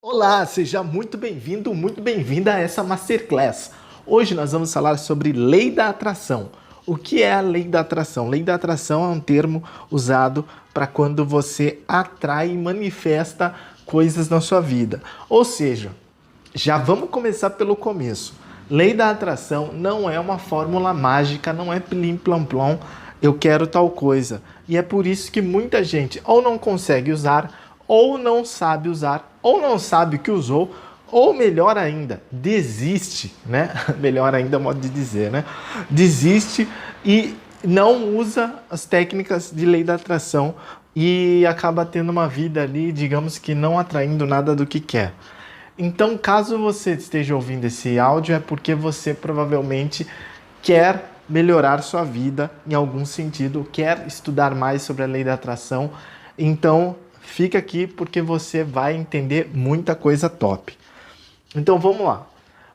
Olá, seja muito bem-vindo, muito bem-vinda a essa Masterclass. Hoje nós vamos falar sobre lei da atração. O que é a lei da atração? Lei da atração é um termo usado para quando você atrai e manifesta coisas na sua vida. Ou seja, já vamos começar pelo começo. Lei da atração não é uma fórmula mágica, não é plim plom plom, eu quero tal coisa. E é por isso que muita gente ou não consegue usar, ou não sabe usar, ou não sabe o que usou, ou melhor ainda, desiste, né? Melhor ainda é o modo de dizer, né? Desiste e não usa as técnicas de lei da atração e acaba tendo uma vida ali, digamos que não atraindo nada do que quer. Então, caso você esteja ouvindo esse áudio, é porque você provavelmente quer melhorar sua vida em algum sentido, quer estudar mais sobre a lei da atração. Então, fica aqui porque você vai entender muita coisa top. Então, vamos lá.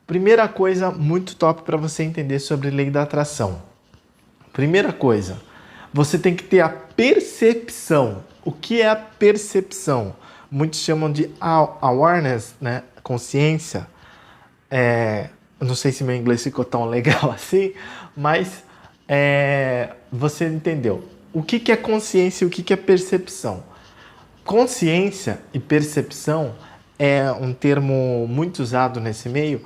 Primeira coisa muito top para você entender sobre a lei da atração. Primeira coisa, você tem que ter a percepção. O que é a percepção? Muitos chamam de awareness, né? Consciência. Eu não sei se meu inglês ficou tão legal assim, mas você entendeu. O que é consciência e o que é percepção? Consciência e percepção é um termo muito usado nesse meio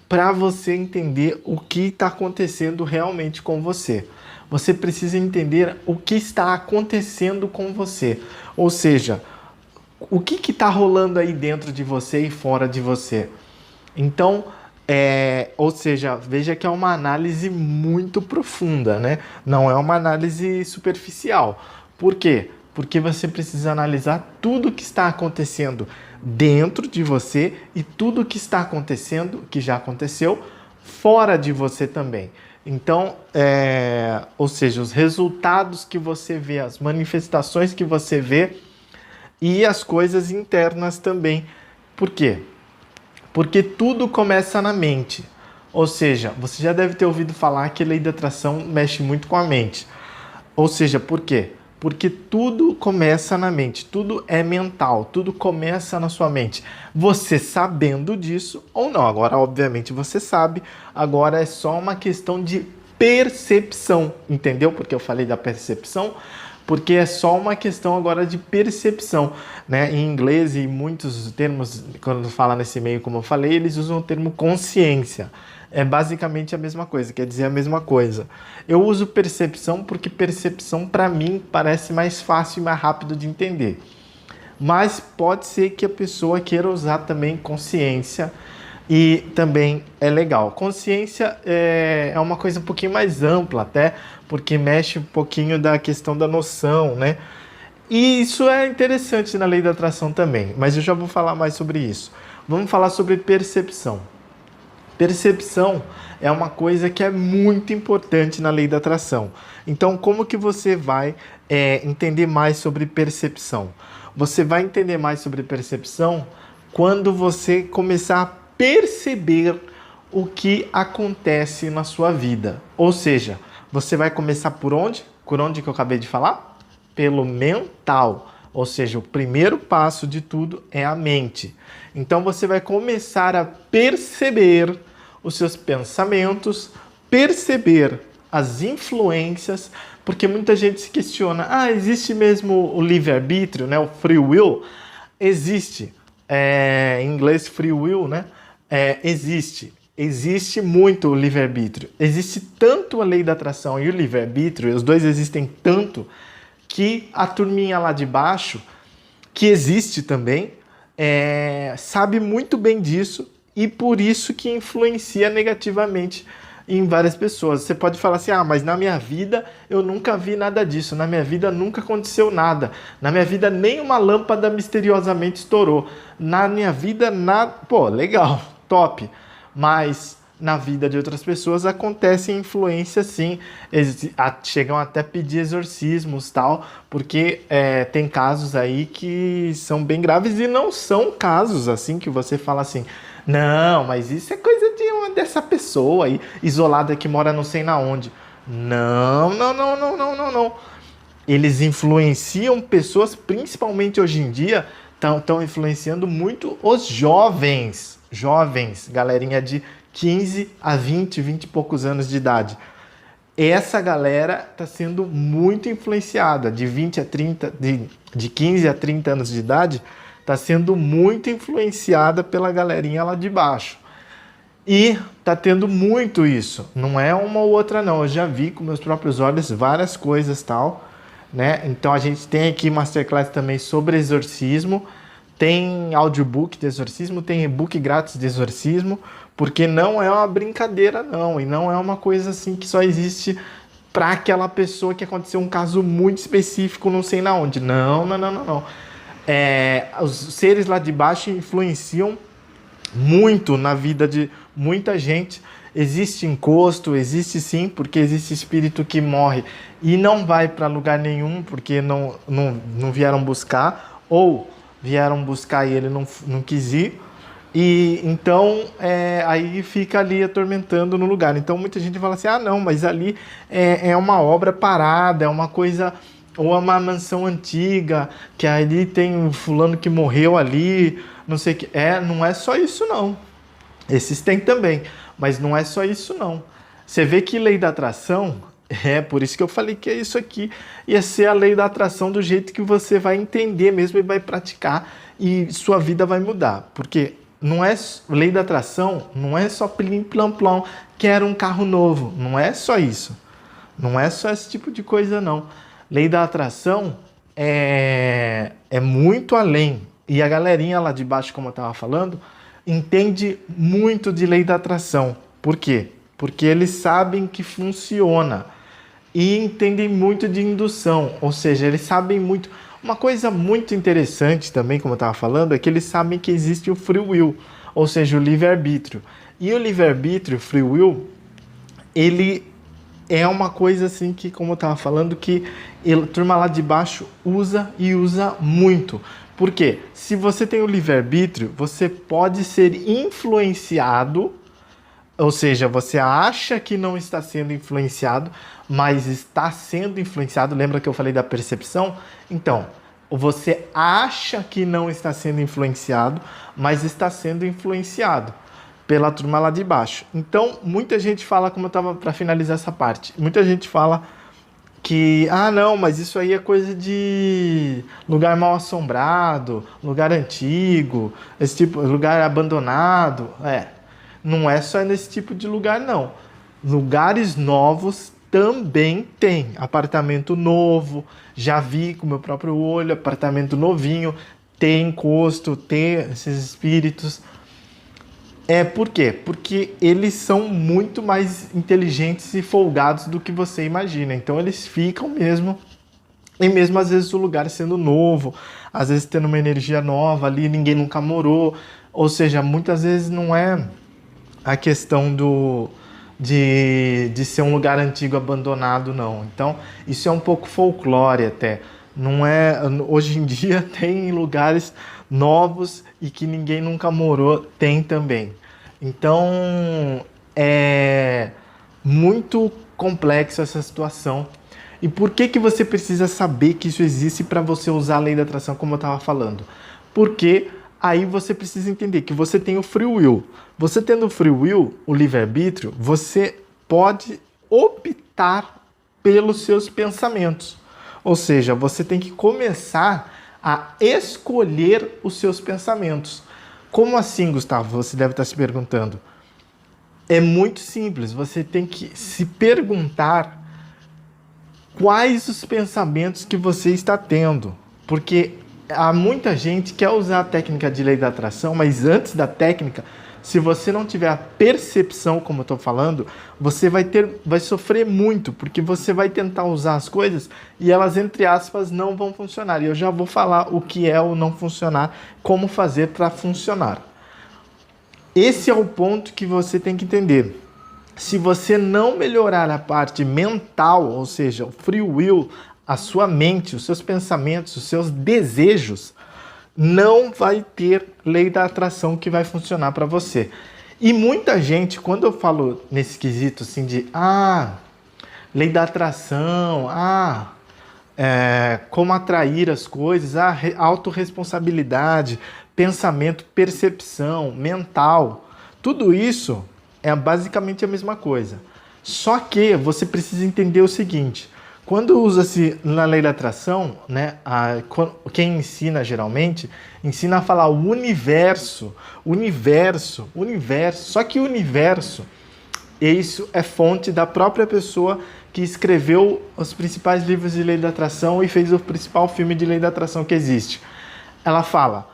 para você entender o que está acontecendo realmente com você. Você precisa entender o que está acontecendo com você. Ou seja, o que está rolando aí dentro de você e fora de você. Então, ou seja, veja que é uma análise muito profunda, né? Não é uma análise superficial. Por quê? Porque você precisa analisar tudo o que está acontecendo dentro de você e tudo o que está acontecendo, que já aconteceu, fora de você também. Então, ou seja, os resultados que você vê, as manifestações que você vê e as coisas internas também. Por quê? Porque tudo começa na mente. Ou seja, você já deve ter ouvido falar que a lei da atração mexe muito com a mente. Ou seja, por quê? Porque tudo começa na mente, tudo é mental, tudo começa na sua mente. Você sabendo disso ou não, agora obviamente você sabe, agora é só uma questão de percepção, entendeu? Porque eu falei da percepção, porque é só uma questão agora de percepção, né? Em inglês e muitos termos, quando fala nesse meio, como eu falei, eles usam o termo consciência. É basicamente a mesma coisa, quer dizer a mesma coisa. Eu uso percepção porque percepção, para mim, parece mais fácil e mais rápido de entender. Mas pode ser que a pessoa queira usar também consciência e também é legal. Consciência é uma coisa um pouquinho mais ampla até, porque mexe um pouquinho da questão da noção, né? E isso é interessante na lei da atração também, mas eu já vou falar mais sobre isso. Vamos falar sobre percepção. Percepção é uma coisa que é muito importante na lei da atração. Então, como que você vai entender mais sobre percepção? Você vai entender mais sobre percepção quando você começar a perceber o que acontece na sua vida. Ou seja, você vai começar por onde? Por onde que eu acabei de falar? Pelo mental. Ou seja, o primeiro passo de tudo é a mente. Então você vai começar a perceber os seus pensamentos, perceber as influências, porque muita gente se questiona, existe mesmo o livre-arbítrio, né? O free will? Existe. Em inglês, free will, né? Existe. Existe muito o livre-arbítrio. Existe tanto a lei da atração e o livre-arbítrio, os dois existem tanto, que a turminha lá de baixo, que existe também, sabe muito bem disso e por isso que influencia negativamente em várias pessoas. Você pode falar assim, mas na minha vida eu nunca vi nada disso, na minha vida nunca aconteceu nada, na minha vida nem uma lâmpada misteriosamente estourou, na minha vida nada... Pô, legal, top, mas na vida de outras pessoas acontece influência sim, chegam até a pedir exorcismos tal, porque tem casos aí que são bem graves e não são casos assim que você fala assim, não, mas isso é coisa dessa pessoa aí, isolada que mora não sei na onde. Não. Eles influenciam pessoas, principalmente hoje em dia, estão influenciando muito os jovens, galerinha de 15 a 20 e poucos anos de idade. Essa galera está sendo muito influenciada, de 20 a 30, de 15 a 30 anos de idade, está sendo muito influenciada pela galerinha lá de baixo. E tá tendo muito isso, não é uma ou outra não, eu já vi com meus próprios olhos várias coisas tal, né? Então a gente tem aqui masterclass também sobre exorcismo, tem audiobook de exorcismo, tem e-book grátis de exorcismo, porque não é uma brincadeira não, e não é uma coisa assim que só existe para aquela pessoa que aconteceu um caso muito específico, não sei na onde. Não. Os seres lá de baixo influenciam muito na vida de muita gente. Existe encosto, existe sim, porque existe espírito que morre e não vai para lugar nenhum, porque não vieram buscar, ou vieram buscar e ele não quis ir. E então aí fica ali atormentando no lugar. Então muita gente fala assim, não, mas ali é uma obra parada, é uma coisa, ou é uma mansão antiga, que ali tem um fulano que morreu ali, não sei o que. Não é só isso não. Esses tem também, mas não é só isso não. Você vê que lei da atração, por isso que eu falei que é isso aqui, ia ser a lei da atração do jeito que você vai entender mesmo e vai praticar e sua vida vai mudar. Porque não é lei da atração, não é só plim plam plam, quero um carro novo, não é só isso. Não é só esse tipo de coisa não. Lei da atração é muito além. E a galerinha lá de baixo, como eu estava falando, entende muito de lei da atração. Por quê? Porque eles sabem que funciona e entendem muito de indução, ou seja, eles sabem muito. Uma coisa muito interessante também, como eu estava falando, é que eles sabem que existe o free will, ou seja, o livre-arbítrio. E o livre-arbítrio, free will, ele é uma coisa assim que, como eu estava falando, que a turma lá de baixo usa e usa muito. Por quê? Se você tem o livre-arbítrio, você pode ser influenciado, ou seja, você acha que não está sendo influenciado, mas está sendo influenciado. Lembra que eu falei da percepção? Então, você acha que não está sendo influenciado, mas está sendo influenciado pela turma lá de baixo. Então, muita gente fala, como eu estava para finalizar essa parte, muita gente fala que, não, mas isso aí é coisa de lugar mal assombrado, lugar antigo, esse tipo, lugar abandonado. Não é só nesse tipo de lugar, não. Lugares novos também tem. Apartamento novo, já vi com o meu próprio olho, apartamento novinho, tem encosto, tem esses espíritos. Por quê? Porque eles são muito mais inteligentes e folgados do que você imagina. Então eles ficam mesmo, e mesmo às vezes o lugar sendo novo, às vezes tendo uma energia nova ali, ninguém nunca morou. Ou seja, muitas vezes não é a questão de ser um lugar antigo abandonado, não. Então isso é um pouco folclore até. Não é, hoje em dia tem lugares novos e que ninguém nunca morou, tem também. Então é muito complexo essa situação. E por que você precisa saber que isso existe para você usar a lei da atração, como eu estava falando? Porque aí você precisa entender que você tem o free will. Você tendo o free will, o livre-arbítrio, você pode optar pelos seus pensamentos. Ou seja, você tem que começar a escolher os seus pensamentos. Como assim, Gustavo? Você deve estar se perguntando. É muito simples. Você tem que se perguntar quais os pensamentos que você está tendo. Porque há muita gente que quer usar a técnica de lei da atração, mas antes da técnica, se você não tiver a percepção, como eu estou falando, você vai sofrer muito, porque você vai tentar usar as coisas e elas, entre aspas, não vão funcionar. E eu já vou falar o que é o não funcionar, como fazer para funcionar. Esse é o ponto que você tem que entender. Se você não melhorar a parte mental, ou seja, o free will, a sua mente, os seus pensamentos, os seus desejos, não vai ter lei da atração que vai funcionar para você. E muita gente, quando eu falo nesse quesito assim de lei da atração, como atrair as coisas, a autorresponsabilidade, pensamento, percepção, mental. Tudo isso é basicamente a mesma coisa. Só que você precisa entender o seguinte: quando usa-se na lei da atração, né, quem ensina geralmente, ensina a falar o universo, universo, universo. Só que o universo, isso é fonte da própria pessoa que escreveu os principais livros de lei da atração e fez o principal filme de lei da atração que existe. Ela fala: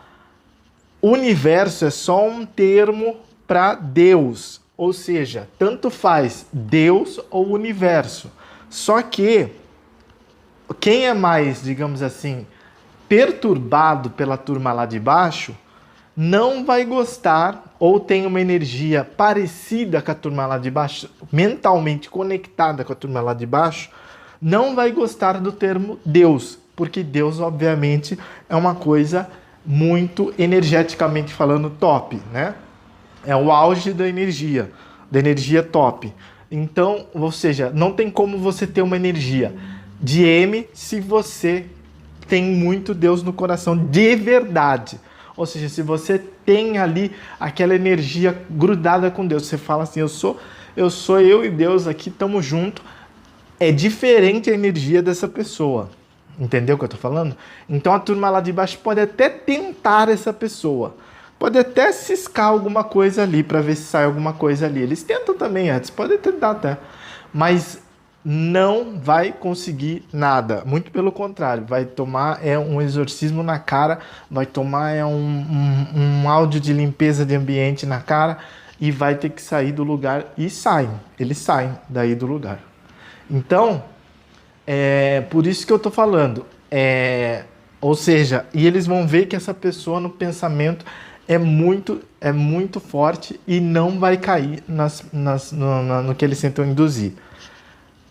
o universo é só um termo para Deus, ou seja, tanto faz Deus ou universo. Só que quem é mais, digamos assim, perturbado pela turma lá de baixo, não vai gostar, ou tem uma energia parecida com a turma lá de baixo, mentalmente conectada com a turma lá de baixo, não vai gostar do termo Deus, porque Deus, obviamente, é uma coisa muito energeticamente falando top, né? É o auge da energia top. Então, ou seja, não tem como você ter uma energia de M se você tem muito Deus no coração de verdade. Ou seja, se você tem ali aquela energia grudada com Deus, você fala assim: eu e Deus aqui, estamos juntos. É diferente a energia dessa pessoa. Entendeu o que eu tô falando? Então a turma lá de baixo pode até tentar essa pessoa. Pode até ciscar alguma coisa ali para ver se sai alguma coisa ali. Eles tentam também antes, podem tentar até. Mas não vai conseguir nada. Muito pelo contrário, vai tomar um exorcismo na cara, vai tomar um áudio de limpeza de ambiente na cara e vai ter que sair do lugar. E saem, eles saem daí do lugar. Então, por isso que eu tô falando. Ou seja, e eles vão ver que essa pessoa no pensamento é muito forte e não vai cair no que eles tentam induzir.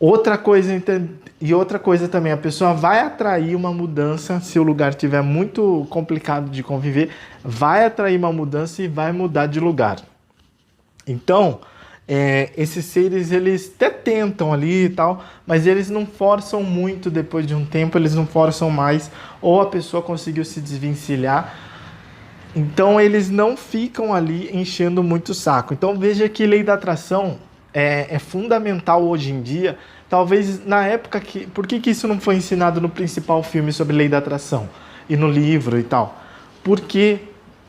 Outra coisa também, a pessoa vai atrair uma mudança, se o lugar estiver muito complicado de conviver, vai atrair uma mudança e vai mudar de lugar. Então, esses seres, eles até tentam ali e tal, mas eles não forçam muito depois de um tempo, eles não forçam mais, ou a pessoa conseguiu se desvencilhar. Então, eles não ficam ali enchendo muito o saco. Então, veja que lei da atração é fundamental hoje em dia. Talvez na época que... Por que isso não foi ensinado no principal filme sobre lei da atração? E no livro e tal? Porque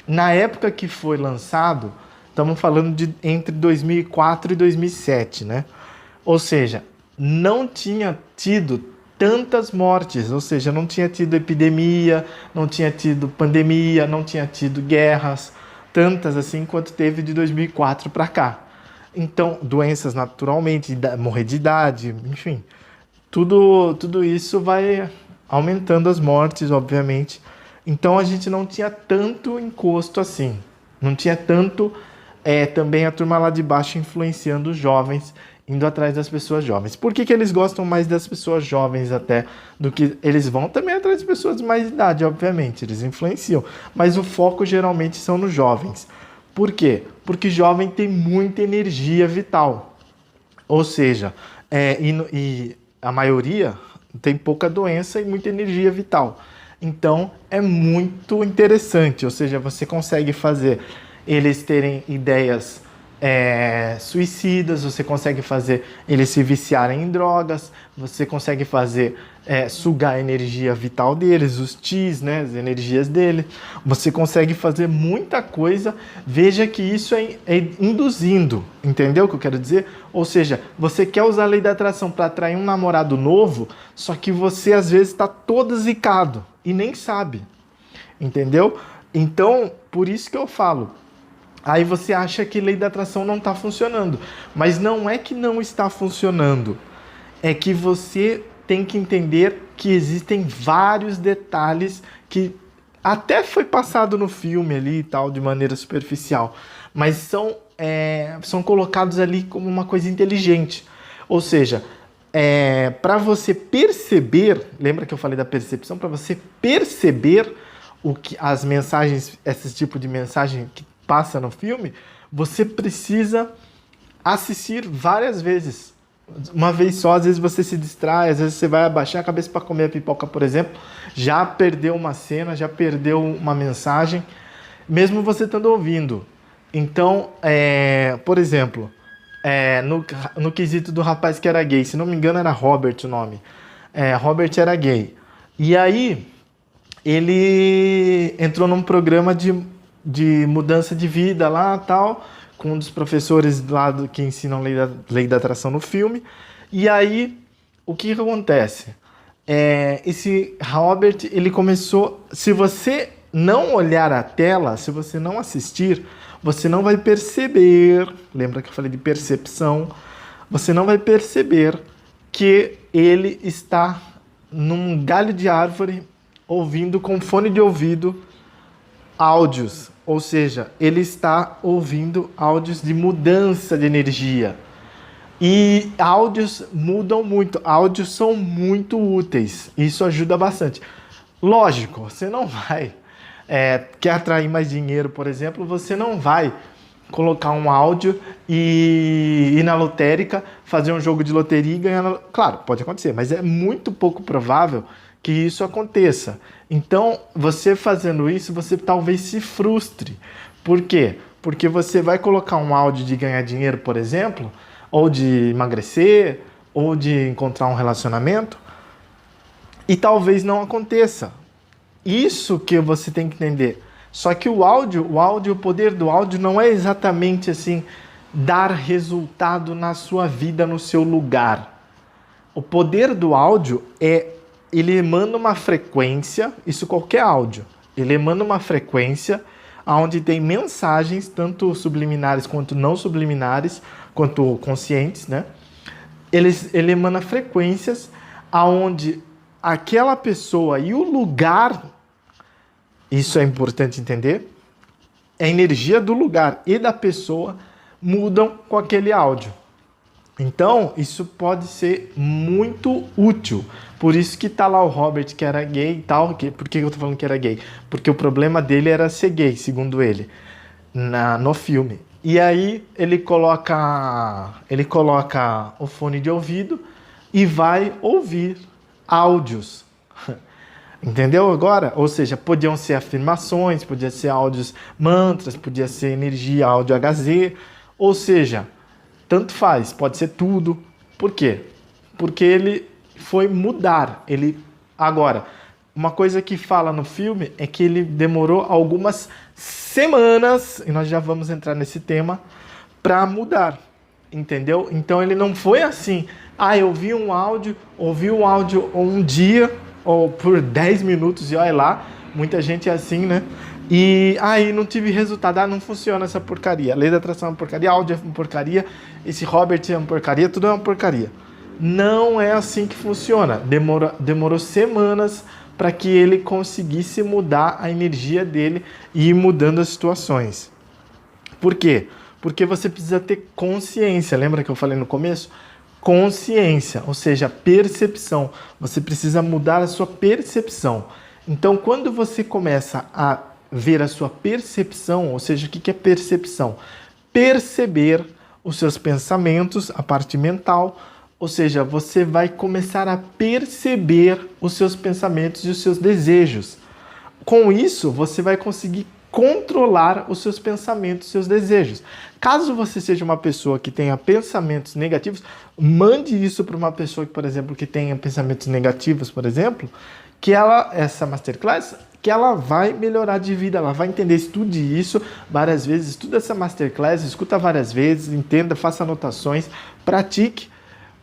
na época que foi lançado, estamos falando de entre 2004 e 2007, né? Ou seja, não tinha tido tantas mortes, ou seja, não tinha tido epidemia, não tinha tido pandemia, não tinha tido guerras, tantas assim quanto teve de 2004 para cá. Então, doenças naturalmente, morrer de idade, enfim, tudo isso vai aumentando as mortes, obviamente. Então, a gente não tinha tanto encosto assim, não tinha tanto também a turma lá de baixo influenciando os jovens, indo atrás das pessoas jovens. Por que eles gostam mais das pessoas jovens até do que... Eles vão também atrás de pessoas de mais idade, obviamente, eles influenciam, mas o foco geralmente são nos jovens. Por quê? Porque jovem tem muita energia vital. Ou seja, e a maioria tem pouca doença e muita energia vital. Então, é muito interessante. Ou seja, você consegue fazer eles terem ideias suicidas, você consegue fazer eles se viciarem em drogas, você consegue fazer sugar a energia vital deles, os Tis, né, as energias dele. Você consegue fazer muita coisa. Veja que isso é induzindo, entendeu o que eu quero dizer? Ou seja, você quer usar a lei da atração para atrair um namorado novo, só que você às vezes está todo zicado e nem sabe, entendeu? Então, por isso que eu falo. Aí você acha que lei da atração não está funcionando. Mas não é que não está funcionando. É que você tem que entender que existem vários detalhes que até foi passado no filme ali e tal, de maneira superficial. Mas são colocados ali como uma coisa inteligente. Ou seja, para você perceber, lembra que eu falei da percepção? Para você perceber as mensagens, esse tipo de mensagem que passa no filme, você precisa assistir várias vezes. uma vez só, às vezes você se distrai, às vezes você vai abaixar a cabeça para comer a pipoca, por exemplo, já perdeu uma cena, já perdeu uma mensagem, mesmo você estando ouvindo. Então, por exemplo, no quesito do rapaz que era gay, se não me engano era Robert o nome, Robert era gay, e aí ele entrou num programa de mudança de vida lá, tal, com um dos professores lá que ensinam lei da atração no filme. E aí, o que acontece? Esse Robert, ele começou... Se você não olhar a tela, se você não assistir, você não vai perceber... Lembra que eu falei de percepção? Você não vai perceber que ele está num galho de árvore ouvindo com fone de ouvido áudios, ou seja, ele está ouvindo áudios de mudança de energia. E áudios mudam muito, áudios são muito úteis, isso ajuda bastante. Lógico, você não vai, quer atrair mais dinheiro, por exemplo, você não vai colocar um áudio e ir na lotérica, fazer um jogo de loteria e ganhar. Claro, pode acontecer, mas é muito pouco provável que isso aconteça. Então, você fazendo isso, você talvez se frustre. Por quê? Porque você vai colocar um áudio de ganhar dinheiro, por exemplo, ou de emagrecer, ou de encontrar um relacionamento, e talvez não aconteça. Isso que você tem que entender. Só que o poder do áudio não é exatamente assim, dar resultado na sua vida, no seu lugar. O poder do áudio ele emana uma frequência, isso qualquer áudio, ele emana uma frequência onde tem mensagens, tanto subliminares quanto não subliminares, quanto conscientes, né? Ele emana frequências onde aquela pessoa e o lugar, isso é importante entender, a energia do lugar e da pessoa mudam com aquele áudio. Então, isso pode ser muito útil. Por isso que tá lá o Robert, que era gay e tal. Por que eu tô falando que era gay? Porque o problema dele era ser gay, segundo ele, no filme. E aí ele coloca o fone de ouvido e vai ouvir áudios. Entendeu agora? Ou seja, podiam ser afirmações, podia ser áudios mantras, podia ser energia, áudio HZ, ou seja, tanto faz, pode ser tudo. Por quê? Porque ele foi mudar. Agora, uma coisa que fala no filme é que ele demorou algumas semanas, e nós já vamos entrar nesse tema, para mudar. Entendeu? Então ele não foi assim, eu ouvi um áudio um dia, ou por 10 minutos, e olha lá, muita gente é assim, né? E aí não tive resultado, não funciona essa porcaria. A lei da atração é uma porcaria, áudio é uma porcaria, esse Robert é uma porcaria, tudo é uma porcaria. Não é assim que funciona. Demorou semanas para que ele conseguisse mudar a energia dele e ir mudando as situações. Por quê? Porque você precisa ter consciência. Lembra que eu falei no começo? Consciência, ou seja, percepção. Você precisa mudar a sua percepção. Então, quando você começa a ver a sua percepção, ou seja, o que é percepção? Perceber os seus pensamentos, a parte mental, ou seja, você vai começar a perceber os seus pensamentos e os seus desejos. Com isso, você vai conseguir controlar os seus pensamentos, seus desejos. Caso você seja uma pessoa que tenha pensamentos negativos, mande isso para uma pessoa que, por exemplo, que tenha pensamentos negativos, por exemplo, que essa masterclass, que ela vai melhorar de vida, ela vai entender, estude isso várias vezes, estuda essa masterclass, escuta várias vezes, entenda, faça anotações, pratique,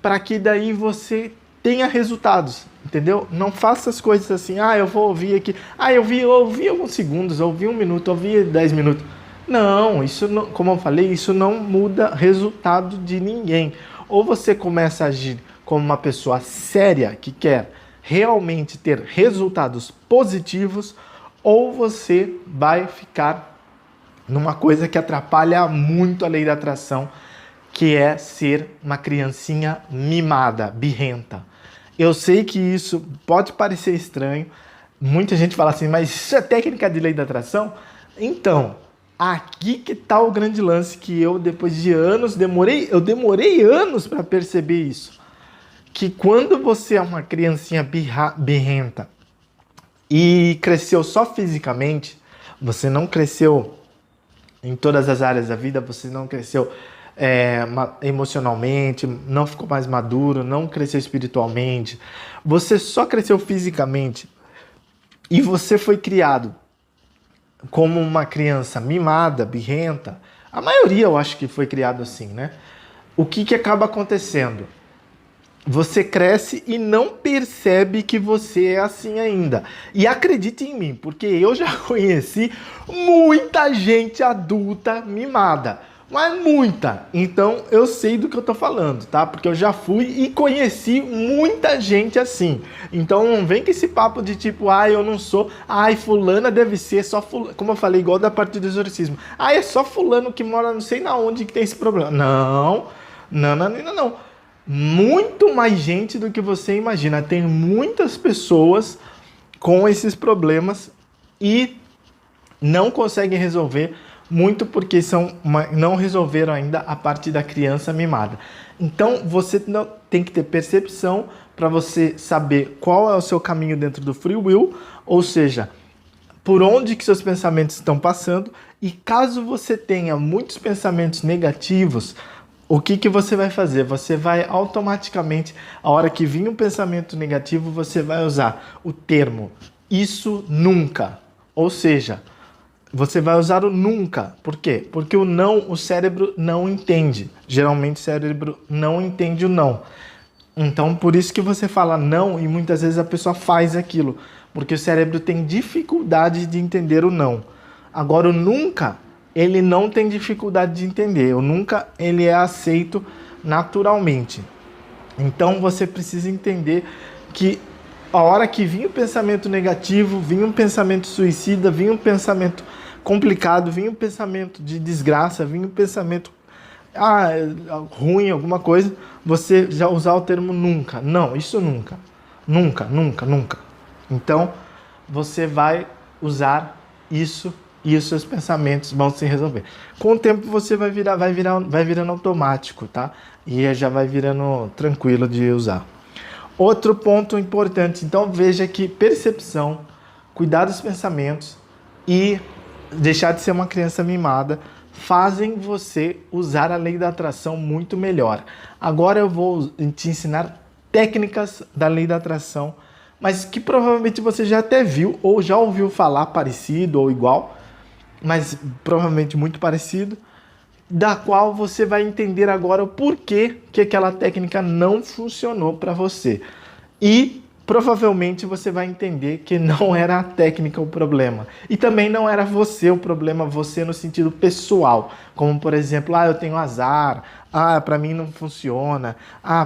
para que daí você tenha resultados, entendeu? Não faça as coisas assim, eu vou ouvir aqui, eu ouvi alguns segundos, ouvi 1 minuto, ouvi 10 minutos. Não, isso não, como eu falei, isso não muda resultado de ninguém. Ou você começa a agir como uma pessoa séria que quer realmente ter resultados positivos, ou você vai ficar numa coisa que atrapalha muito a lei da atração, que é ser uma criancinha mimada, birrenta. Eu sei que isso pode parecer estranho, muita gente fala assim, mas isso é técnica de lei da atração? Então, aqui que tá o grande lance que eu, depois de anos, eu demorei anos para perceber isso. Que quando você é uma criancinha birrenta e cresceu só fisicamente, você não cresceu em todas as áreas da vida, você não cresceu emocionalmente, não ficou mais maduro, não cresceu espiritualmente, você só cresceu fisicamente e você foi criado como uma criança mimada, birrenta. A maioria eu acho que foi criado assim, né? O que acaba acontecendo? Você cresce e não percebe que você é assim ainda. E acredite em mim, porque eu já conheci muita gente adulta mimada. Mas muita. Então eu sei do que eu tô falando, tá? Porque eu já fui e conheci muita gente assim. Então não vem com esse papo de tipo, eu não sou, fulana deve ser só fulano. Como eu falei, igual da parte do exorcismo. É só fulano que mora não sei na onde que tem esse problema. Não. Muito mais gente do que você imagina. Tem muitas pessoas com esses problemas e não conseguem resolver, muito porque não resolveram ainda a parte da criança mimada. Então você não tem que ter percepção para você saber qual é o seu caminho dentro do free will, ou seja, por onde que seus pensamentos estão passando, e caso você tenha muitos pensamentos negativos, o que você vai fazer? Você vai automaticamente, a hora que vir um pensamento negativo, você vai usar o termo isso nunca. Ou seja, você vai usar o nunca. Por quê? Porque o não, o cérebro não entende. Geralmente o cérebro não entende o não. Então, por isso que você fala não e muitas vezes a pessoa faz aquilo. Porque o cérebro tem dificuldade de entender o não. Agora, o nunca, ele não tem dificuldade de entender. O nunca, ele é aceito naturalmente. Então, você precisa entender que a hora que vinha o pensamento negativo, vinha um pensamento suicida, vinha um pensamento complicado, vinha um pensamento de desgraça, vinha um pensamento ruim, alguma coisa, você já usar o termo nunca. Não, isso nunca. Nunca. Então, você vai usar isso e os seus pensamentos vão se resolver. Com o tempo você vai virando automático, tá? E já vai virando tranquilo de usar. Outro ponto importante, então veja que percepção, cuidar dos pensamentos e deixar de ser uma criança mimada fazem você usar a lei da atração muito melhor. Agora eu vou te ensinar técnicas da lei da atração, mas que provavelmente você já até viu ou já ouviu falar parecido ou igual, mas provavelmente muito parecido, da qual você vai entender agora o porquê que aquela técnica não funcionou para você. E provavelmente você vai entender que não era a técnica o problema. E também não era você o problema, você no sentido pessoal. Como, por exemplo, eu tenho azar, para mim não funciona,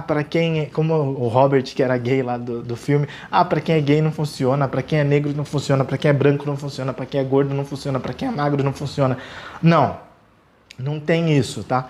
para quem... Como o Robert, que era gay lá do filme, para quem é gay não funciona, para quem é negro não funciona, para quem é branco não funciona, para quem é gordo não funciona, para quem é magro não funciona. Não tem isso, tá?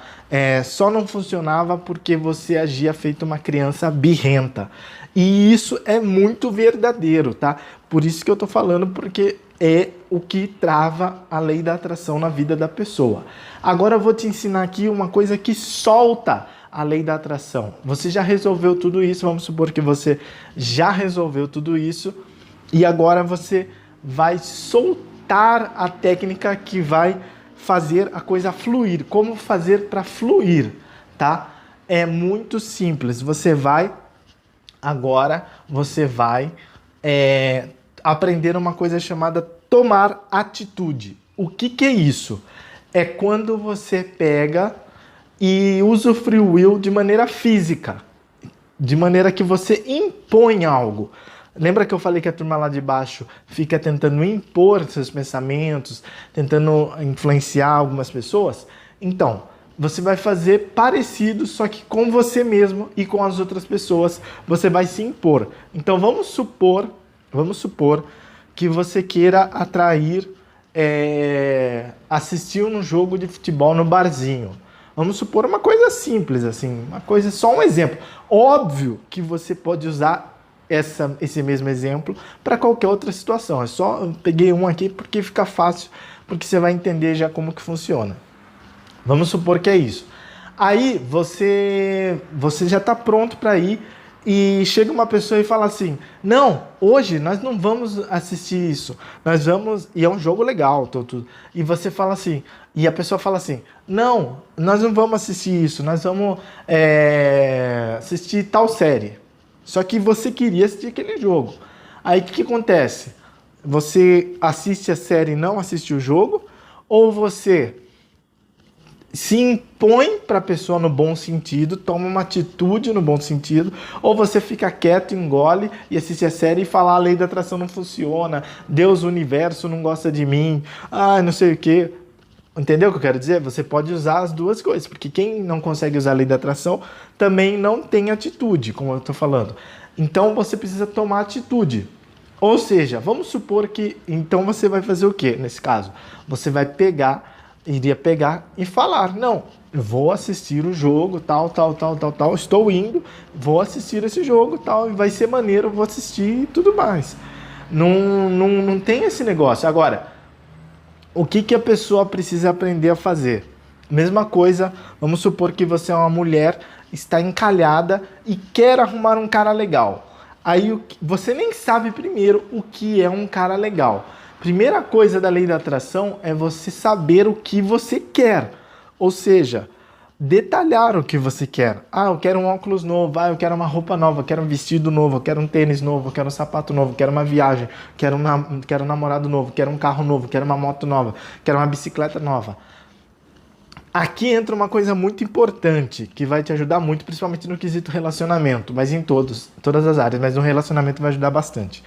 Só não funcionava porque você agia feito uma criança birrenta. E isso é muito verdadeiro, tá? Por isso que eu tô falando, porque é o que trava a lei da atração na vida da pessoa. Agora eu vou te ensinar aqui uma coisa que solta a lei da atração. Você já resolveu tudo isso, vamos supor que você já resolveu tudo isso, e agora você vai soltar a técnica que vai fazer a coisa fluir. Como fazer para fluir, tá? É muito simples. Você vai aprender uma coisa chamada tomar atitude. O que é isso? É quando você pega e usa o free will de maneira física, de maneira que você impõe algo. Lembra que eu falei que a turma lá de baixo fica tentando impor seus pensamentos, tentando influenciar algumas pessoas? Então, você vai fazer parecido, só que com você mesmo e com as outras pessoas, você vai se impor. Então, vamos supor que você queira atrair, assistir um jogo de futebol no barzinho. Vamos supor uma coisa simples, assim, só um exemplo. Óbvio que você pode usar esse mesmo exemplo para qualquer outra situação. Eu peguei um aqui porque fica fácil porque você vai entender já como que funciona. Vamos supor que é isso. Aí você já está pronto para ir e chega uma pessoa e fala assim: não, hoje nós não vamos assistir isso, nós vamos, e é um jogo legal, tudo. E você fala assim, e a pessoa fala assim: não, nós não vamos assistir isso, nós vamos assistir tal série. Só que você queria assistir aquele jogo. Aí o que acontece? Você assiste a série e não assiste o jogo, ou você se impõe para a pessoa no bom sentido, toma uma atitude no bom sentido, ou você fica quieto, engole e assiste a série e fala: a lei da atração não funciona, Deus, o universo não gosta de mim, não sei o quê. Entendeu o que eu quero dizer? Você pode usar as duas coisas, porque quem não consegue usar a lei da atração também não tem atitude, como eu estou falando. Então você precisa tomar atitude. Ou seja, vamos supor que então você vai fazer o quê nesse caso? Você vai iria pegar e falar: não, eu vou assistir o jogo, tal, estou indo, vou assistir esse jogo, tal, e vai ser maneiro, vou assistir e tudo mais. Não tem esse negócio. Agora, o que a pessoa precisa aprender a fazer? Mesma coisa, vamos supor que você é uma mulher, está encalhada e quer arrumar um cara legal. Aí você nem sabe primeiro o que é um cara legal. Primeira coisa da lei da atração é você saber o que você quer. Ou seja, detalhar o que você quer. Eu quero um óculos novo, eu quero uma roupa nova, eu quero um vestido novo, eu quero um tênis novo, eu quero um sapato novo, eu quero uma viagem, quero um namorado novo, quero um carro novo, quero uma moto nova, quero uma bicicleta nova. Aqui entra uma coisa muito importante, que vai te ajudar muito, principalmente no quesito relacionamento, mas em todas as áreas, mas no relacionamento vai ajudar bastante.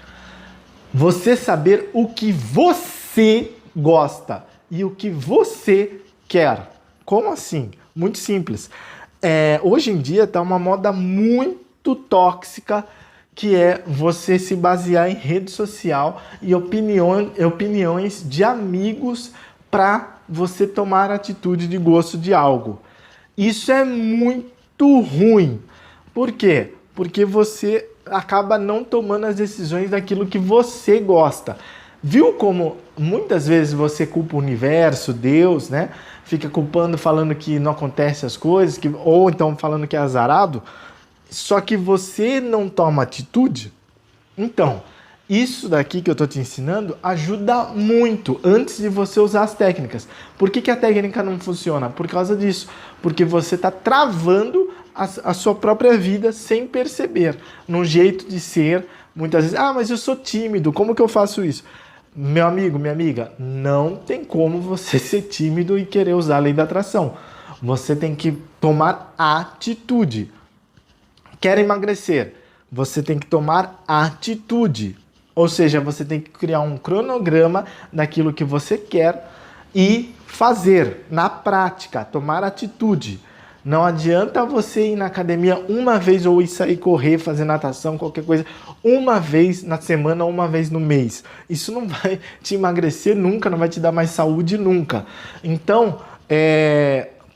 Você saber o que você gosta e o que você quer. Como assim? Muito simples. Hoje em dia está uma moda muito tóxica, que é você se basear em rede social e opiniões de amigos para você tomar atitude de gosto de algo. Isso é muito ruim. Por quê? Porque você acaba não tomando as decisões daquilo que você gosta. Viu como muitas vezes você culpa o universo, Deus, né? Fica culpando, falando que não acontece as coisas, ou então falando que é azarado, só que você não toma atitude. Então, isso daqui que eu estou te ensinando ajuda muito antes de você usar as técnicas. Por que a técnica não funciona? Por causa disso. Porque você está travando a sua própria vida sem perceber. Num jeito de ser, muitas vezes, mas eu sou tímido, como que eu faço isso? Meu amigo, minha amiga, não tem como você ser tímido e querer usar a lei da atração. Você tem que tomar atitude. Quer emagrecer? Você tem que tomar atitude. Ou seja, você tem que criar um cronograma daquilo que você quer e fazer na prática, tomar atitude. Não adianta você ir na academia uma vez ou ir sair correr, fazer natação, qualquer coisa, uma vez na semana ou uma vez no mês. Isso não vai te emagrecer nunca, não vai te dar mais saúde nunca. Então,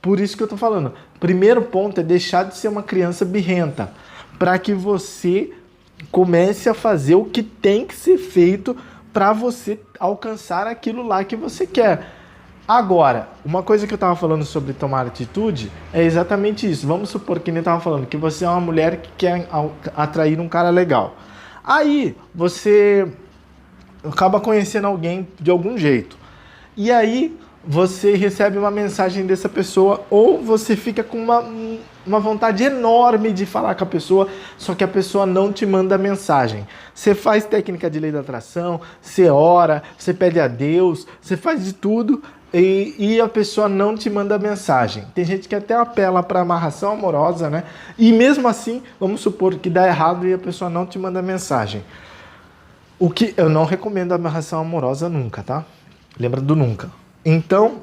por isso que eu tô falando. Primeiro ponto é deixar de ser uma criança birrenta, para que você comece a fazer o que tem que ser feito para você alcançar aquilo lá que você quer. Agora, uma coisa que eu estava falando sobre tomar atitude é exatamente isso. Vamos supor que nem estava falando que você é uma mulher que quer atrair um cara legal. Aí você acaba conhecendo alguém de algum jeito. E aí você recebe uma mensagem dessa pessoa, ou você fica com uma vontade enorme de falar com a pessoa, só que a pessoa não te manda mensagem. Você faz técnica de lei da atração, você ora, você pede a Deus, você faz de tudo e a pessoa não te manda mensagem. Tem gente que até apela para amarração amorosa, né? E mesmo assim, vamos supor que dá errado e a pessoa não te manda mensagem. O que eu não recomendo amarração amorosa nunca, tá? Lembra do nunca. Então,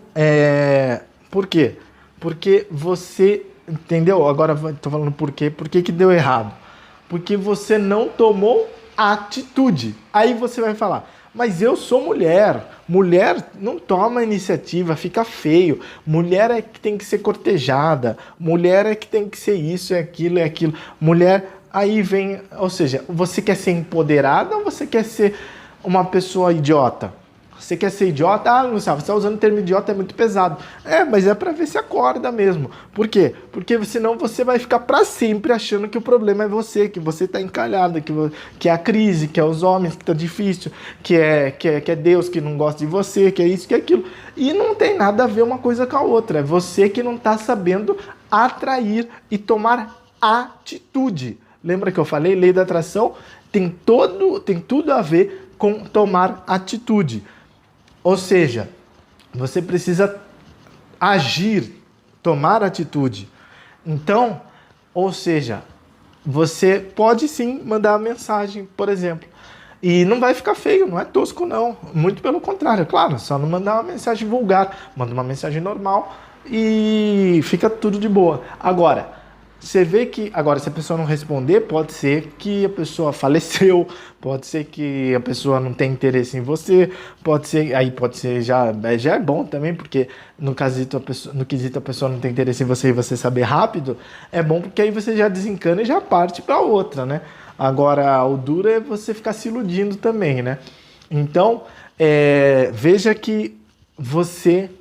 por quê? Porque você, entendeu? Agora estou falando por quê. Por que deu errado? Porque você não tomou atitude. Aí você vai falar, mas eu sou mulher. Mulher não toma iniciativa, fica feio. Mulher é que tem que ser cortejada. Mulher é que tem que ser isso, é aquilo. Mulher, aí vem, ou seja, você quer ser empoderada ou você quer ser uma pessoa idiota? Você quer ser idiota? Ah, Luciano, você está usando o termo idiota, é muito pesado. Mas é para ver se acorda mesmo. Por quê? Porque senão você vai ficar para sempre achando que o problema é você, que você está encalhado, que é a crise, que é os homens, que está difícil, que é Deus que não gosta de você, que é isso, que é aquilo. E não tem nada a ver uma coisa com a outra. É você que não está sabendo atrair e tomar atitude. Lembra que eu falei? Lei da atração tem tudo a ver com tomar atitude. Ou seja, você precisa agir, tomar atitude. Então, ou seja, você pode sim mandar uma mensagem, por exemplo. E não vai ficar feio, não é tosco não. Muito pelo contrário, claro, só não mandar uma mensagem vulgar. Manda uma mensagem normal e fica tudo de boa. Agora, você vê que, se a pessoa não responder, pode ser que a pessoa faleceu, pode ser que a pessoa não tem interesse em você, pode ser já é bom também, porque no quesito a pessoa não tem interesse em você e você saber rápido, é bom porque aí você já desencana e já parte para outra, né? Agora, o duro é você ficar se iludindo também, né? Então, veja que você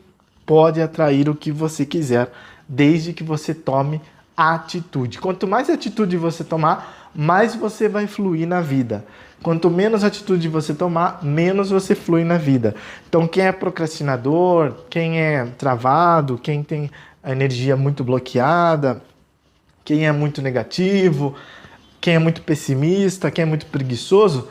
pode atrair o que você quiser, desde que você tome atitude. Quanto mais atitude você tomar, mais você vai fluir na vida. Quanto menos atitude você tomar, menos você flui na vida. Então, quem é procrastinador, quem é travado, quem tem a energia muito bloqueada, quem é muito negativo, quem é muito pessimista, quem é muito preguiçoso,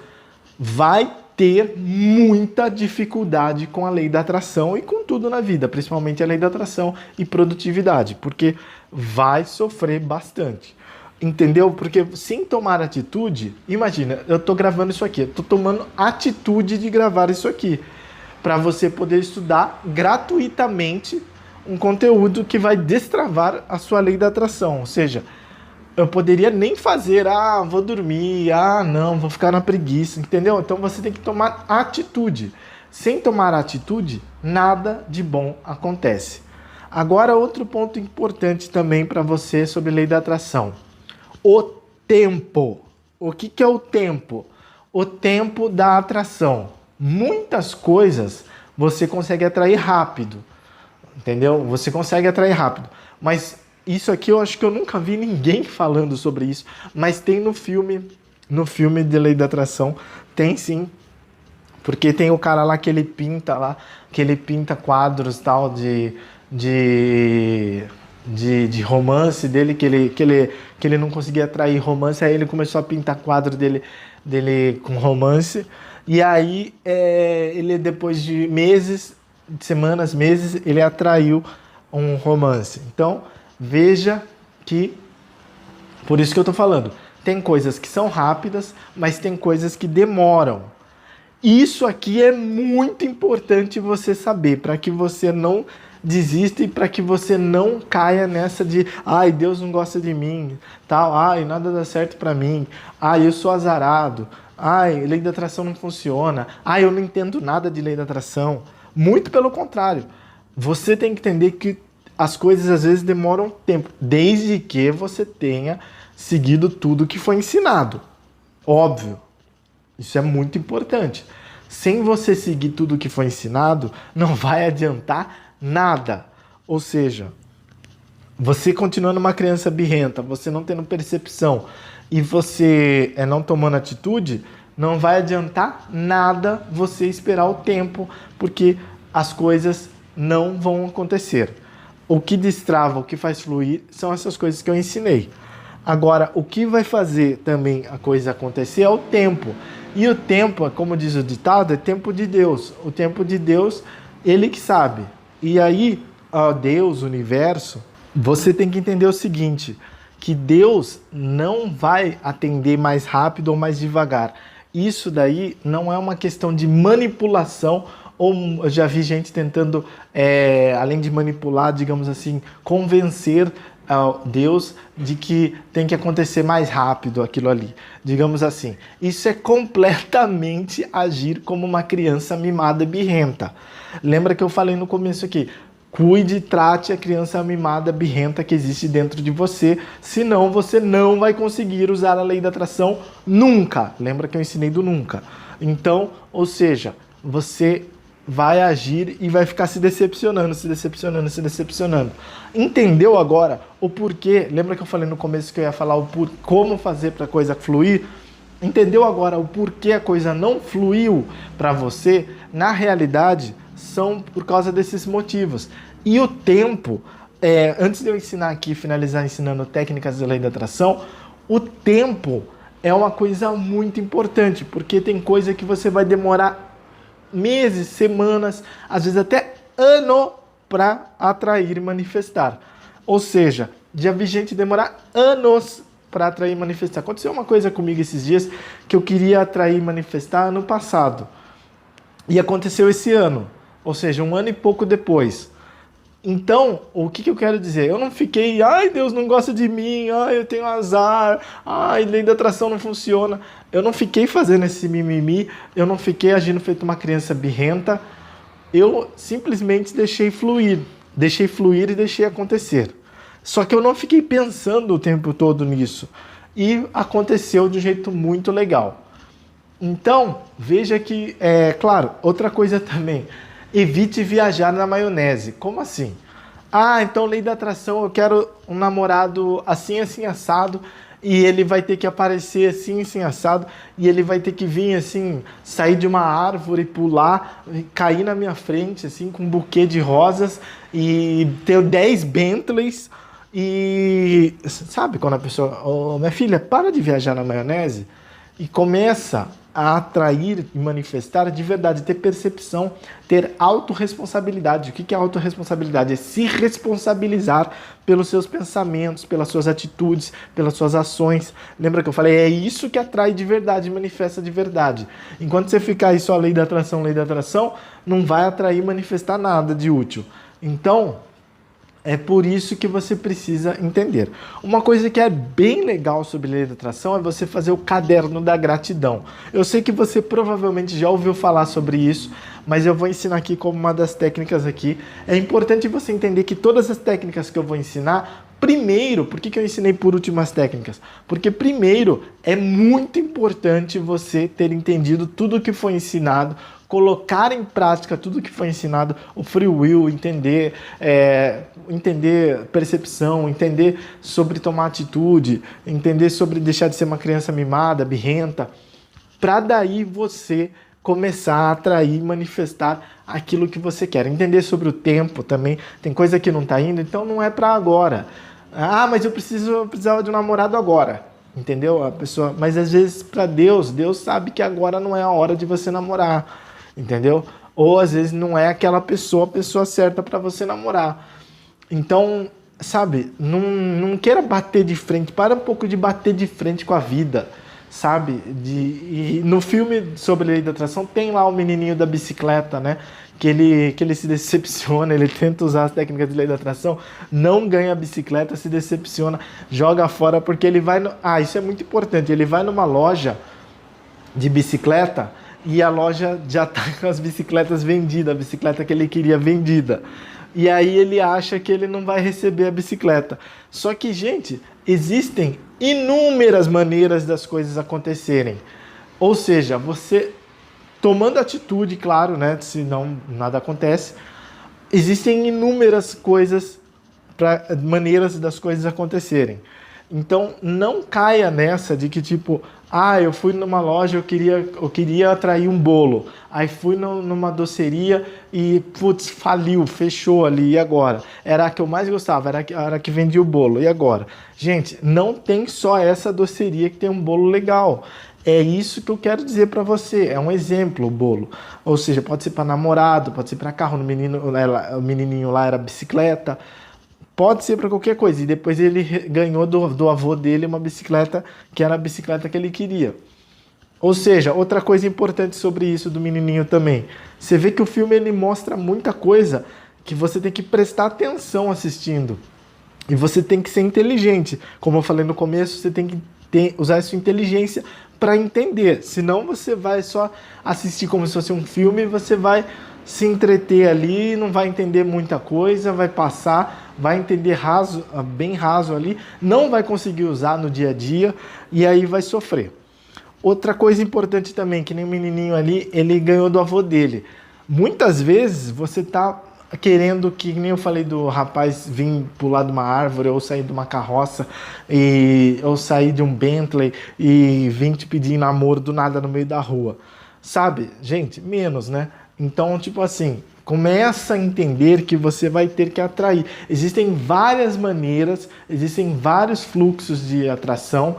vai ter muita dificuldade com a lei da atração e com tudo na vida, principalmente a lei da atração e produtividade, porque vai sofrer bastante. Entendeu? Porque sem tomar atitude, imagina, eu tô gravando isso aqui, eu tô tomando atitude de gravar isso aqui, para você poder estudar gratuitamente um conteúdo que vai destravar a sua lei da atração, ou seja, eu poderia nem fazer, vou dormir, não, vou ficar na preguiça, entendeu? Então você tem que tomar atitude. Sem tomar atitude, nada de bom acontece. Agora, outro ponto importante também para você sobre lei da atração. O tempo. O que é o tempo? O tempo da atração. Muitas coisas você consegue atrair rápido, entendeu? Você consegue atrair rápido, mas isso aqui eu acho que eu nunca vi ninguém falando sobre isso, mas tem no filme de Lei da Atração, tem sim, porque tem o cara lá que ele pinta quadros tal de romance dele, que ele não conseguia atrair romance, aí ele começou a pintar quadro dele com romance, e aí ele depois de semanas, meses, ele atraiu um romance. Então, veja que, por isso que eu tô falando, tem coisas que são rápidas, mas tem coisas que demoram. Isso aqui é muito importante você saber, para que você não desista e para que você não caia nessa de Deus não gosta de mim, tal, nada dá certo para mim, eu sou azarado, lei da atração não funciona, eu não entendo nada de lei da atração. Muito pelo contrário, você tem que entender que as coisas às vezes demoram tempo, desde que você tenha seguido tudo que foi ensinado. Óbvio, isso é muito importante. Sem você seguir tudo que foi ensinado, não vai adiantar nada. Ou seja, você continuando uma criança birrenta, você não tendo percepção e você não tomando atitude, não vai adiantar nada você esperar o tempo, porque as coisas não vão acontecer. O que destrava, o que faz fluir, são essas coisas que eu ensinei. Agora, o que vai fazer também a coisa acontecer é o tempo. E o tempo, como diz o ditado, é tempo de Deus. O tempo de Deus, Ele que sabe. E aí, Deus, o universo, você tem que entender o seguinte, que Deus não vai atender mais rápido ou mais devagar. Isso daí não é uma questão de manipulação, ou eu já vi gente tentando, além de manipular, digamos assim, convencer Deus de que tem que acontecer mais rápido aquilo ali. Digamos assim, isso é completamente agir como uma criança mimada e birrenta. Lembra que eu falei no começo aqui? Cuide e trate a criança mimada, birrenta que existe dentro de você, senão você não vai conseguir usar a lei da atração nunca. Lembra que eu ensinei do nunca. Então, ou seja, você vai agir e vai ficar se decepcionando, se decepcionando, se decepcionando. Entendeu agora o porquê? Lembra que eu falei no começo que eu ia falar como fazer para a coisa fluir? Entendeu agora o porquê a coisa não fluiu para você? Na realidade, são por causa desses motivos. E o tempo, antes de eu ensinar aqui, finalizar ensinando técnicas da lei da atração, o tempo é uma coisa muito importante, porque tem coisa que você vai demorar meses, semanas, às vezes até ano para atrair e manifestar. Ou seja, já vi gente demorar anos para atrair e manifestar. Aconteceu uma coisa comigo esses dias que eu queria atrair e manifestar ano passado. E aconteceu esse ano, ou seja, um ano e pouco depois. Então, o que eu quero dizer? Eu não fiquei, ai, Deus não gosta de mim, ai, eu tenho azar, ai, lei da atração não funciona. Eu não fiquei fazendo esse mimimi, eu não fiquei agindo feito uma criança birrenta. Eu simplesmente deixei fluir e deixei acontecer. Só que eu não fiquei pensando o tempo todo nisso. E aconteceu de um jeito muito legal. Então, veja que, claro, outra coisa também, evite viajar na maionese. Como assim? Ah, então lei da atração, eu quero um namorado assim, assim, assado, e ele vai ter que aparecer assim, assim, assado, e ele vai ter que vir assim, sair de uma árvore, pular, cair na minha frente, assim, com um buquê de rosas, e ter 10 Bentleys, e sabe quando a pessoa, minha filha, para de viajar na maionese, e começa a atrair e manifestar de verdade, ter percepção, ter autorresponsabilidade. O que é autorresponsabilidade? É se responsabilizar pelos seus pensamentos, pelas suas atitudes, pelas suas ações. Lembra que eu falei? É isso que atrai de verdade, manifesta de verdade. Enquanto você ficar aí só lei da atração, não vai atrair e manifestar nada de útil. Então, é por isso que você precisa entender. Uma coisa que é bem legal sobre lei da atração é você fazer o caderno da gratidão. Eu sei que você provavelmente já ouviu falar sobre isso, mas eu vou ensinar aqui como uma das técnicas aqui. É importante você entender que todas as técnicas que eu vou ensinar, primeiro, por que eu ensinei por último as técnicas? Porque primeiro é muito importante você ter entendido tudo o que foi ensinado, colocar em prática tudo que foi ensinado, o free will, entender percepção, entender sobre tomar atitude, entender sobre deixar de ser uma criança mimada, birrenta, para daí você começar a atrair e manifestar aquilo que você quer. Entender sobre o tempo também, tem coisa que não está indo, então não é para agora. Ah, mas eu precisava de um namorado agora. Entendeu? A pessoa, mas às vezes para Deus sabe que agora não é a hora de você namorar. Entendeu? Ou às vezes não é aquela pessoa a pessoa certa para você namorar. Então, sabe, não queira bater de frente, para um pouco de bater de frente com a vida, sabe? E no filme sobre lei da atração tem lá o menininho da bicicleta, né? Que ele se decepciona, ele tenta usar as técnicas de lei da atração, não ganha a bicicleta, se decepciona, joga fora, porque ele vai... isso é muito importante, ele vai numa loja de bicicleta e a loja já tá com as bicicletas vendidas, a bicicleta que ele queria vendida. E aí ele acha que ele não vai receber a bicicleta. Só que, gente, existem inúmeras maneiras das coisas acontecerem. Ou seja, você tomando atitude, claro, né? Senão nada acontece. Existem inúmeras maneiras das coisas acontecerem. Então, não caia nessa de que, tipo, eu fui numa loja, eu queria atrair um bolo. Aí fui numa doceria e, faliu, fechou ali, e agora? Era a que eu mais gostava, era a que vendia o bolo, e agora? Gente, não tem só essa doceria que tem um bolo legal. É isso que eu quero dizer para você, é um exemplo o bolo. Ou seja, pode ser para namorado, pode ser para carro, o menininho lá era bicicleta, pode ser para qualquer coisa. E depois ele ganhou do avô dele uma bicicleta que era a bicicleta que ele queria. Ou seja, outra coisa importante sobre isso do menininho também. Você vê que o filme ele mostra muita coisa que você tem que prestar atenção assistindo. E você tem que ser inteligente. Como eu falei no começo, você tem que usar a sua inteligência para entender. Senão você vai só assistir como se fosse um filme e você vai se entreter ali, não vai entender muita coisa, vai passar, vai entender bem raso ali, não vai conseguir usar no dia a dia e aí vai sofrer. Outra coisa importante também, que nem o menininho ali, ele ganhou do avô dele. Muitas vezes você está querendo que nem eu falei do rapaz vir pular de uma árvore ou sair de uma carroça ou sair de um Bentley e vir te pedir namoro do nada no meio da rua. Sabe, gente, menos, né? Então, tipo assim, começa a entender que você vai ter que atrair. Existem várias maneiras, existem vários fluxos de atração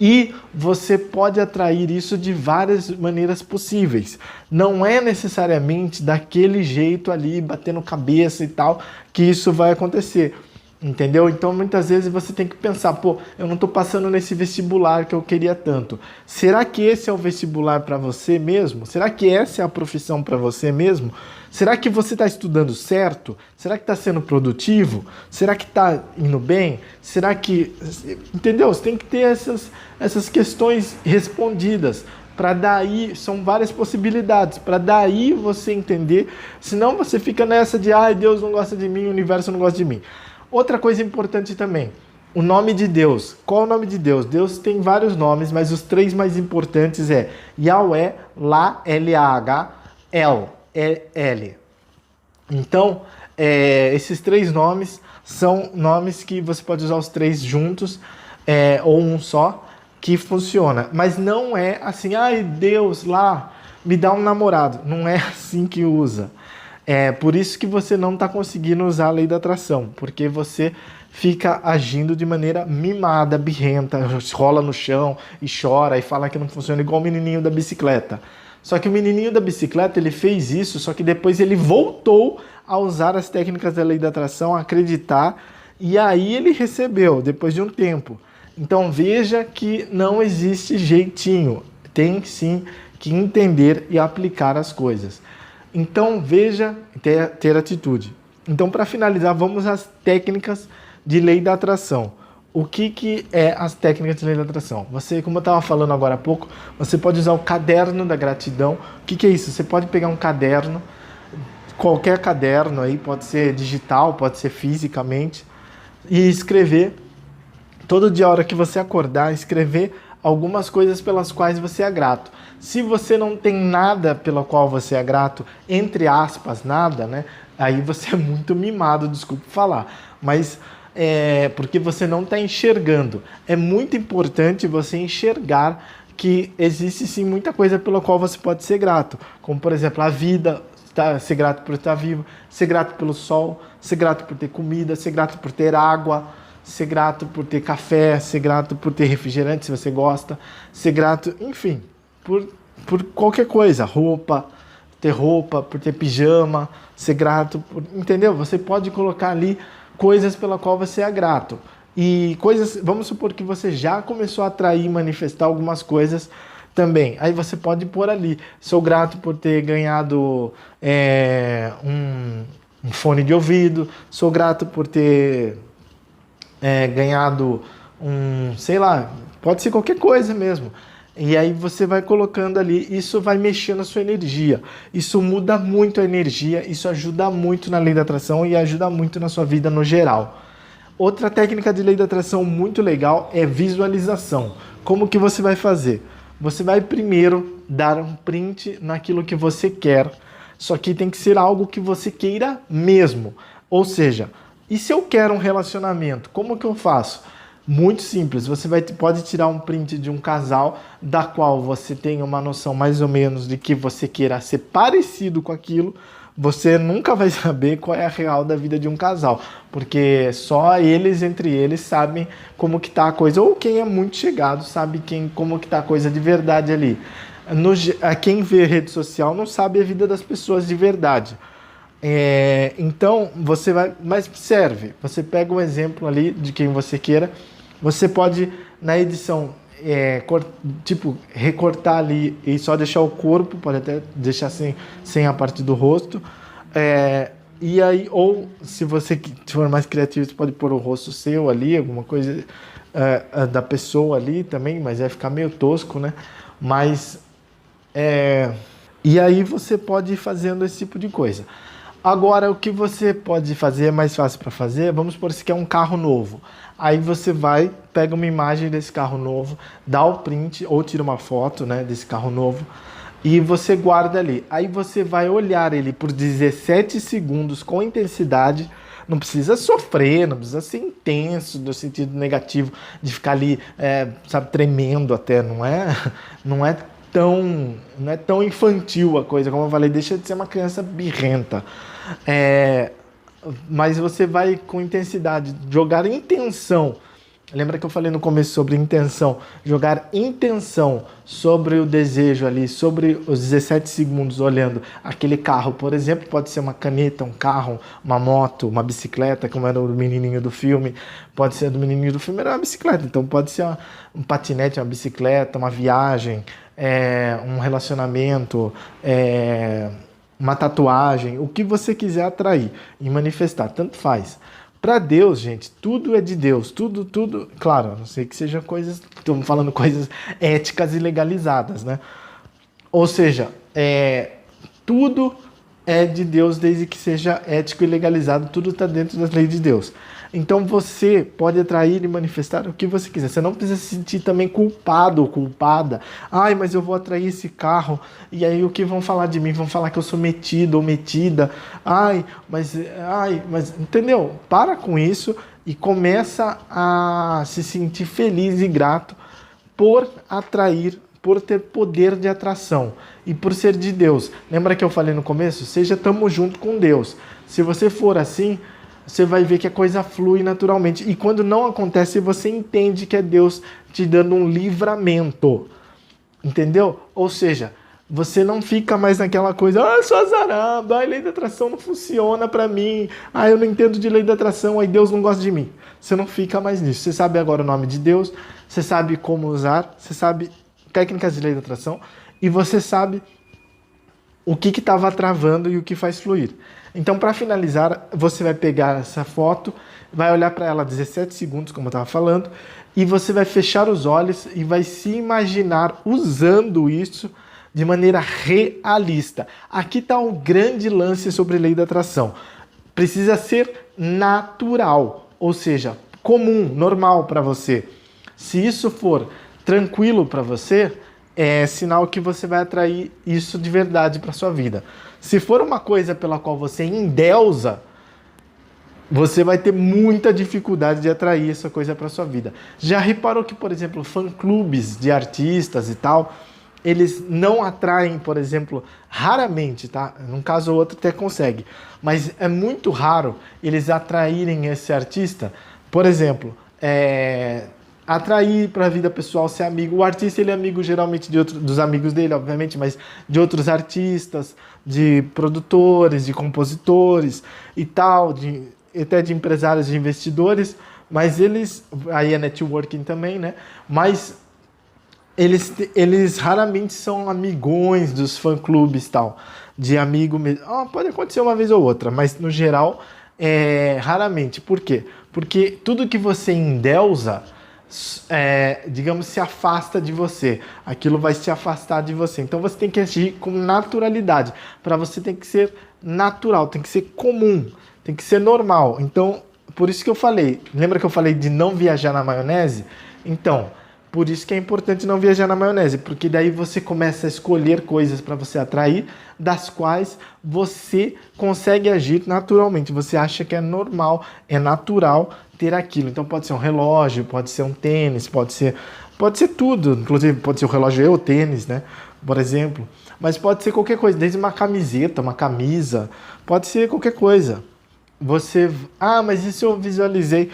e você pode atrair isso de várias maneiras possíveis. Não é necessariamente daquele jeito ali, batendo cabeça e tal, que isso vai acontecer. Entendeu? Então muitas vezes você tem que pensar, pô, eu não estou passando nesse vestibular que eu queria tanto. Será que esse é o vestibular para você mesmo? Será que essa é a profissão para você mesmo? Será que você está estudando certo? Será que está sendo produtivo? Será que está indo bem? Será que... Entendeu? Você tem que ter essas questões respondidas. Para daí, são várias possibilidades, para daí você entender, senão você fica nessa de, ai, Deus não gosta de mim, o universo não gosta de mim. Outra coisa importante também, o nome de Deus. Qual é o nome de Deus? Deus tem vários nomes, mas os 3 mais importantes é Yahweh, La, L-A-H, El, E-L. Então, esses 3 nomes são nomes que você pode usar os 3 juntos, ou um só, que funciona. Mas não é assim, ai Deus, lá, me dá um namorado. Não é assim que usa. É por isso que você não está conseguindo usar a lei da atração, porque você fica agindo de maneira mimada, birrenta, rola no chão e chora e fala que não funciona, igual o menininho da bicicleta. Só que o menininho da bicicleta, ele fez isso, só que depois ele voltou a usar as técnicas da lei da atração, a acreditar, e aí ele recebeu, depois de um tempo. Então veja que não existe jeitinho, tem sim que entender e aplicar as coisas. Então veja, ter atitude. Então, para finalizar, vamos às técnicas de lei da atração. O que é as técnicas de lei da atração? Você, como eu estava falando agora há pouco, você pode usar o caderno da gratidão. O que é isso? Você pode pegar um caderno, qualquer caderno aí, pode ser digital, pode ser fisicamente, e escrever, todo dia, a hora que você acordar, escrever algumas coisas pelas quais você é grato. Se você não tem nada pela qual você é grato, entre aspas, nada, né? Aí você é muito mimado, desculpe falar, mas porque você não está enxergando. É muito importante você enxergar que existe sim muita coisa pela qual você pode ser grato, como por exemplo a vida, ser grato por estar vivo, ser grato pelo sol, ser grato por ter comida, ser grato por ter água, ser grato por ter café, ser grato por ter refrigerante, se você gosta, ser grato, enfim, por qualquer coisa, roupa, por ter pijama, ser grato, entendeu? Você pode colocar ali coisas pela qual você é grato. E coisas, vamos supor que você já começou a atrair e manifestar algumas coisas também. Aí você pode pôr ali, sou grato por ter ganhado um fone de ouvido, sou grato por ter ganhado sei lá, pode ser qualquer coisa mesmo. E aí você vai colocando ali, isso vai mexendo na sua energia. Isso muda muito a energia, isso ajuda muito na lei da atração e ajuda muito na sua vida no geral. Outra técnica de lei da atração muito legal é visualização. Como que você vai fazer? Você vai primeiro dar um print naquilo que você quer, só que tem que ser algo que você queira mesmo. Ou seja, e se eu quero um relacionamento, como que eu faço? Muito simples, você pode tirar um print de um casal da qual você tem uma noção mais ou menos de que você queira ser parecido com aquilo. Você nunca vai saber qual é a real da vida de um casal, porque só eles, entre eles, sabem como que tá a coisa, ou quem é muito chegado sabe como que tá a coisa de verdade ali. Quem vê rede social não sabe a vida das pessoas de verdade. Então você vai, mas serve, você pega um exemplo ali de quem você queira, você pode na edição recortar ali e só deixar o corpo, pode até deixar sem a parte do rosto, e aí, ou se você for mais criativo, você pode pôr o rosto seu ali, alguma coisa da pessoa ali também, mas vai ficar meio tosco, né? Mas e aí você pode ir fazendo esse tipo de coisa. Agora, o que você pode fazer, é mais fácil para fazer, vamos supor que você quer um carro novo. Aí você pega uma imagem desse carro novo, dá o print ou tira uma foto, né, desse carro novo e você guarda ali. Aí você vai olhar ele por 17 segundos com intensidade. Não precisa sofrer, não precisa ser intenso no sentido negativo, de ficar ali, sabe, tremendo até. Não é tão infantil a coisa, como eu falei, deixa de ser uma criança birrenta. Mas você vai com intensidade, jogar intenção. Lembra que eu falei no começo sobre intenção? Jogar intenção sobre o desejo ali, sobre os 17 segundos olhando aquele carro, por exemplo, pode ser uma caneta, um carro, uma moto, uma bicicleta, como era o menininho do filme. Pode ser do menininho do filme, era uma bicicleta, então pode ser um patinete, uma bicicleta, uma viagem, um relacionamento, uma tatuagem, o que você quiser atrair e manifestar, tanto faz. Para Deus, gente, tudo é de Deus, tudo, claro, a não ser que seja coisas, estamos falando coisas éticas e legalizadas, né? Ou seja, tudo é de Deus desde que seja ético e legalizado, tudo está dentro das leis de Deus. Então você pode atrair e manifestar o que você quiser. Você não precisa se sentir também culpado ou culpada. Ai, mas eu vou atrair esse carro e aí o que vão falar de mim? Vão falar que eu sou metido ou metida. Ai, mas entendeu? Para com isso e começa a se sentir feliz e grato por atrair, por ter poder de atração e por ser de Deus. Lembra que eu falei no começo? Seja tamo junto com Deus. Se você for assim, você vai ver que a coisa flui naturalmente. E quando não acontece, você entende que é Deus te dando um livramento. Entendeu? Ou seja, você não fica mais naquela coisa, eu sou azarado, a lei da atração não funciona pra mim, eu não entendo de lei da atração, aí Deus não gosta de mim. Você não fica mais nisso. Você sabe agora o nome de Deus, você sabe como usar, você sabe técnicas de lei da atração e você sabe o que estava travando e o que faz fluir. Então, para finalizar, você vai pegar essa foto, vai olhar para ela 17 segundos, como eu estava falando, e você vai fechar os olhos e vai se imaginar usando isso de maneira realista. Aqui está um grande lance sobre lei da atração. Precisa ser natural, ou seja, comum, normal para você. Se isso for tranquilo para você, é sinal que você vai atrair isso de verdade para sua vida. Se for uma coisa pela qual você endeusa, você vai ter muita dificuldade de atrair essa coisa para sua vida. Já reparou que, por exemplo, fã-clubes de artistas e tal, eles não atraem, por exemplo, raramente, tá? Num caso ou outro até consegue, mas é muito raro eles atraírem esse artista, por exemplo, atrair para a vida pessoal, ser amigo. O artista, ele é amigo geralmente dos amigos dele, obviamente, mas de outros artistas, de produtores, de compositores e tal, até de empresários, de investidores, mas aí é networking também, né? Mas eles raramente são amigões dos fã-clubes e tal, de amigo mesmo. Pode acontecer uma vez ou outra, mas no geral, raramente. Por quê? Porque tudo que você endeusa, digamos, se afasta de você. Aquilo vai se afastar de você. Então você tem que agir com naturalidade. Para você tem que ser natural, tem que ser comum, tem que ser normal. Então, por isso que eu falei, lembra que eu falei de não viajar na maionese? Então, por isso que é importante não viajar na maionese, porque daí você começa a escolher coisas para você atrair, das quais você consegue agir naturalmente. Você acha que é normal, é natural ter aquilo. Então pode ser um relógio, pode ser um tênis, pode ser tudo. Inclusive pode ser o relógio e o tênis, né? Por exemplo. Mas pode ser qualquer coisa, desde uma camiseta, uma camisa, pode ser qualquer coisa. Mas isso eu visualizei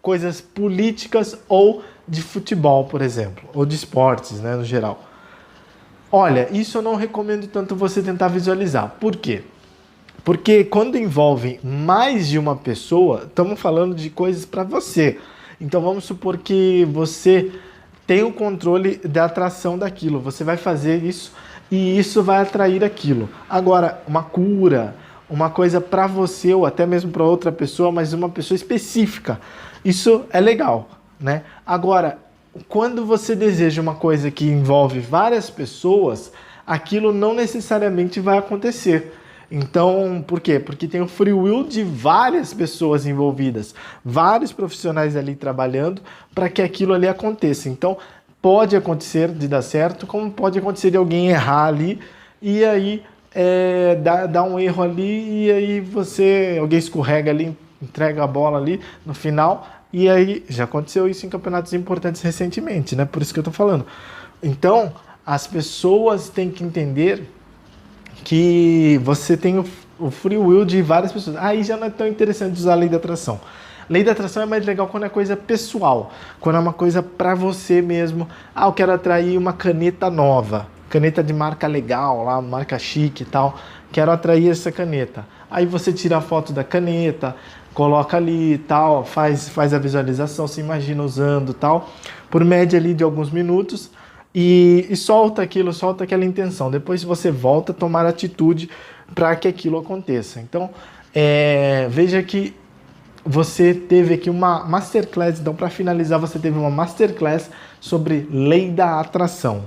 coisas políticas ou de futebol, por exemplo, ou de esportes, né, no geral. Olha, isso eu não recomendo tanto você tentar visualizar. Por quê? Porque quando envolve mais de uma pessoa, estamos falando de coisas para você. Então vamos supor que você tem o controle da atração daquilo. Você vai fazer isso e isso vai atrair aquilo. Agora, uma cura, uma coisa para você ou até mesmo para outra pessoa, mas uma pessoa específica. Isso é legal, né? Agora, quando você deseja uma coisa que envolve várias pessoas, aquilo não necessariamente vai acontecer. Então, por quê? Porque tem o free will de várias pessoas envolvidas, vários profissionais ali trabalhando para que aquilo ali aconteça. Então, pode acontecer de dar certo, como pode acontecer de alguém errar ali e aí dá um erro ali e aí alguém escorrega ali, entrega a bola ali no final e aí já aconteceu isso em campeonatos importantes recentemente, né? Por isso que eu tô falando. Então, as pessoas têm que entender que você tem o free will de várias pessoas. Aí já não é tão interessante usar a lei da atração. Lei da atração é mais legal quando é coisa pessoal, quando é uma coisa para você mesmo. Eu quero atrair uma caneta nova, caneta de marca legal, lá, marca chique e tal. Quero atrair essa caneta. Aí você tira a foto da caneta, coloca ali e tal, faz a visualização, se imagina usando tal, por média ali de alguns minutos. E solta aquela intenção. Depois você volta a tomar atitude para que aquilo aconteça. Então, veja que você teve aqui uma masterclass. Então, para finalizar, você teve uma masterclass sobre lei da atração.